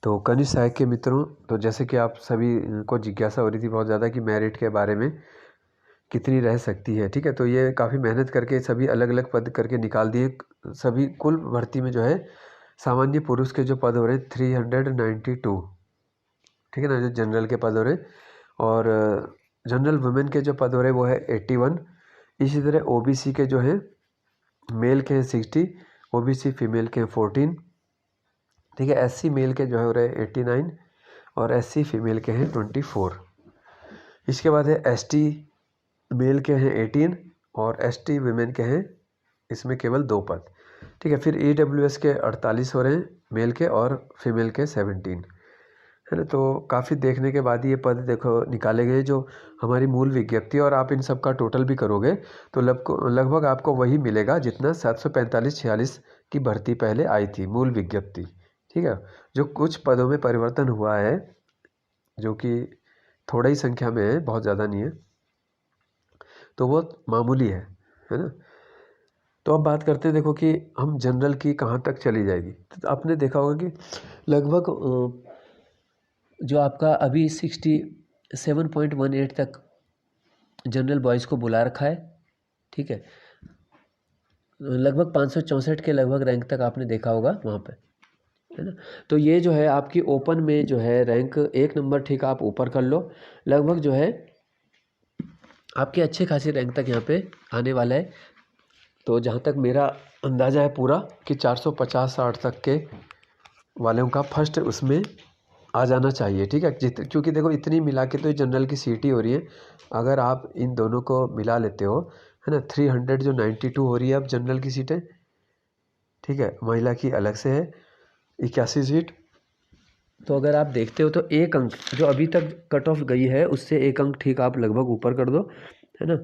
तो कनिष्ठ सहायक के मित्रों, तो जैसे कि आप सभी को जिज्ञासा हो रही थी बहुत ज़्यादा कि मेरिट के बारे में कितनी रह सकती है, ठीक है। तो ये काफ़ी मेहनत करके सभी अलग अलग पद करके निकाल दिए। सभी कुल भर्ती में जो है सामान्य पुरुष के जो पद हो रहे हैं 392, ठीक है ना, जो जनरल के पद हो रहे हैं, और जनरल वुमेन के जो पद हो रहे हैं वो है 81। इसी तरह ओबीसी के जो है मेल के हैं 60, ओबीसी फीमेल के हैं 14, ठीक है। एससी मेल के जो है हो रहे हैं 89 और एससी फीमेल के हैं 24। इसके बाद है एसटी मेल के हैं 18 और एसटी वुमेन के हैं इसमें केवल 2 पद, ठीक है। फिर ईडब्ल्यूएस के 48 हो रहे हैं मेल के और फीमेल के 17, है ना। तो काफ़ी देखने के बाद ये पद देखो निकाले गए जो हमारी मूल विज्ञप्ति, और आप इन सब का टोटल भी करोगे तो लगभग आपको वही मिलेगा जितना 745-46 की भर्ती पहले आई थी मूल विज्ञप्ति, ठीक है। जो कुछ पदों में परिवर्तन हुआ है जो कि थोड़ा ही संख्या में है, बहुत ज़्यादा नहीं है, तो वो मामूली है ना। तो अब बात करते हैं, देखो कि हम जनरल की कहाँ तक चली जाएगी। तो आपने देखा होगा कि लगभग जो आपका अभी 67.18 तक जनरल बॉयज़ को बुला रखा है, ठीक है। लगभग 564 के लगभग रैंक तक आपने देखा होगा वहाँ पे, है ना। तो ये जो है आपकी ओपन में जो है रैंक 1 नंबर ठीक आप ऊपर कर लो, लगभग जो है आपके अच्छे खासी रैंक तक यहाँ पे आने वाला है। तो जहाँ तक मेरा अंदाज़ा है पूरा कि 450-60 तक के वालों का फर्स्ट उसमें आ जाना चाहिए, ठीक है। क्योंकि देखो इतनी मिला के तो जनरल की सीट ही हो रही है। अगर आप इन दोनों को मिला लेते हो, है ना, 300 जो 92 हो रही है अब जनरल की सीटें, ठीक है। महिला की अलग से है 81 सीट। तो अगर आप देखते हो तो 1 अंक जो अभी तक कट ऑफ गई है उससे 1 अंक ठीक आप लगभग ऊपर कर दो, है ना।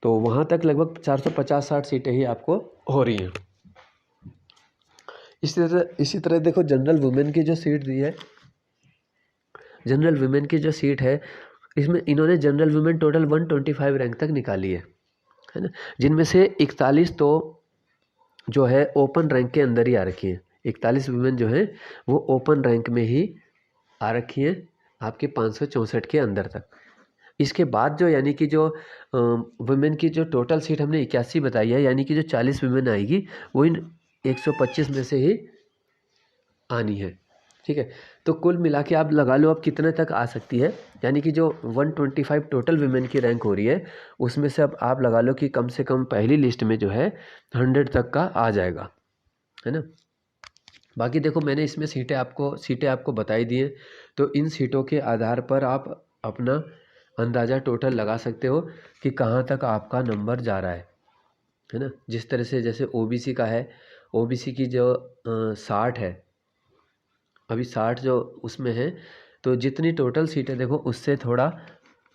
तो वहाँ तक लगभग 450-60 सीटें ही आपको हो रही हैं। इसी तरह देखो जनरल वुमेन की जो सीट दी है, जनरल वुमेन की जो सीट है इसमें इन्होंने जनरल वुमेन टोटल 125 रैंक तक निकाली है ना, जिनमें से 41 तो जो है ओपन रैंक के अंदर ही आ रखी है। 41 वुमेन जो है वो ओपन रैंक में ही आ रखी है आपके 564 के अंदर तक। इसके बाद जो यानी कि जो वुमेन की जो टोटल सीट हमने 81 बताई है, यानी कि जो 40 वुमेन आएगी वो इन 125 में से ही आनी है, ठीक है। तो कुल मिला के आप लगा लो अब कितने तक आ सकती है, यानी कि जो 125 टोटल वुमेन की रैंक हो रही है उसमें से अब आप लगा लो कि कम से कम पहली लिस्ट में जो है 100 तक का आ जाएगा, है ना। बाकी देखो मैंने इसमें सीटें आपको बताई दी हैं, तो इन सीटों के आधार पर आप अपना अंदाज़ा टोटल लगा सकते हो कि कहाँ तक आपका नंबर जा रहा है ना। जिस तरह से जैसे ओबीसी का है, ओबीसी की जो 60 है, अभी 60 जो उसमें है, तो जितनी टोटल सीटें देखो उससे थोड़ा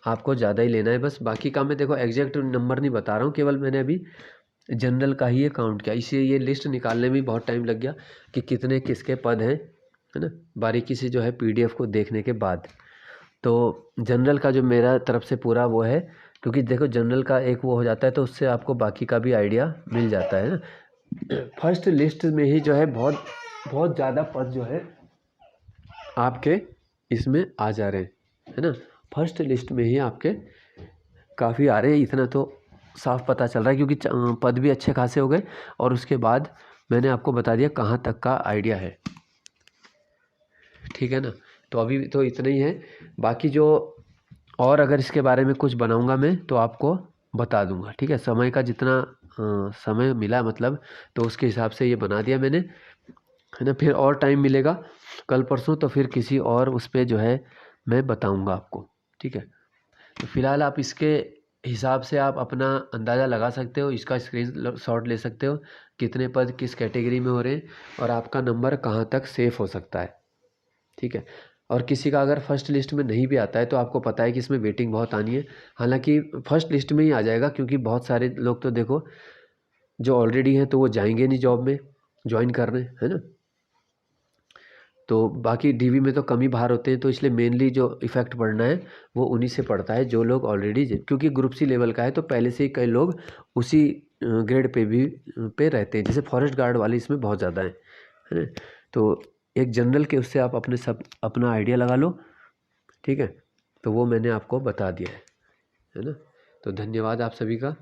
आपको ज़्यादा ही लेना है बस। बाकी का मैं देखो एग्जैक्ट नंबर नहीं बता रहा हूँ, केवल मैंने अभी जनरल का ही ये काउंट किया, इसलिए ये लिस्ट निकालने में बहुत टाइम लग गया कि कितने किसके पद हैं, है ना, बारीकी से जो है पीडीएफ को देखने के बाद। तो जनरल का जो मेरा तरफ से पूरा वो है, क्योंकि देखो जनरल का एक वो हो जाता है तो उससे आपको बाकी का भी आइडिया मिल जाता है ना। फर्स्ट लिस्ट में ही जो है बहुत बहुत ज़्यादा पद जो है आपके इसमें आ जा रहे हैं, है ना। फर्स्ट लिस्ट में ही आपके काफ़ी आ रहे हैं, इतना तो साफ पता चल रहा है, क्योंकि पद भी अच्छे खासे हो गए और उसके बाद मैंने आपको बता दिया कहाँ तक का आइडिया है, ठीक है ना। तो अभी तो इतना ही है, बाकी जो और अगर इसके बारे में कुछ बनाऊंगा मैं तो आपको बता दूंगा, ठीक है। समय का जितना समय मिला मतलब, तो उसके हिसाब से ये बना दिया मैंने, है ना। फिर और टाइम मिलेगा कल परसों तो फिर किसी और उस पर जो है मैं बताऊंगा आपको, ठीक है। तो फिलहाल आप इसके हिसाब से आप अपना अंदाज़ा लगा सकते हो, इसका स्क्रीन शॉट ले सकते हो कितने पद किस कैटेगरी में हो रहे हैं और आपका नंबर कहाँ तक सेफ हो सकता है, ठीक है। और किसी का अगर फर्स्ट लिस्ट में नहीं भी आता है तो आपको पता है कि इसमें वेटिंग बहुत आनी है, हालांकि फर्स्ट लिस्ट में ही आ जाएगा, क्योंकि बहुत सारे लोग तो देखो जो ऑलरेडी हैं तो वो जाएंगे नहीं जॉब में ज्वाइन करने, है ना। तो बाकी डीवी में तो कम ही बाहर होते हैं, तो इसलिए मेनली जो इफ़ेक्ट पड़ना है वो उन्हीं से पड़ता है जो लोग ऑलरेडी, क्योंकि ग्रुप सी लेवल का है तो पहले से ही कई लोग उसी ग्रेड पे रहते हैं, जैसे फॉरेस्ट गार्ड वाले इसमें बहुत ज़्यादा है ना। तो एक जनरल के उससे आप अपना आइडिया लगा लो, ठीक है। तो वो मैंने आपको बता दिया है ना। तो धन्यवाद आप सभी का।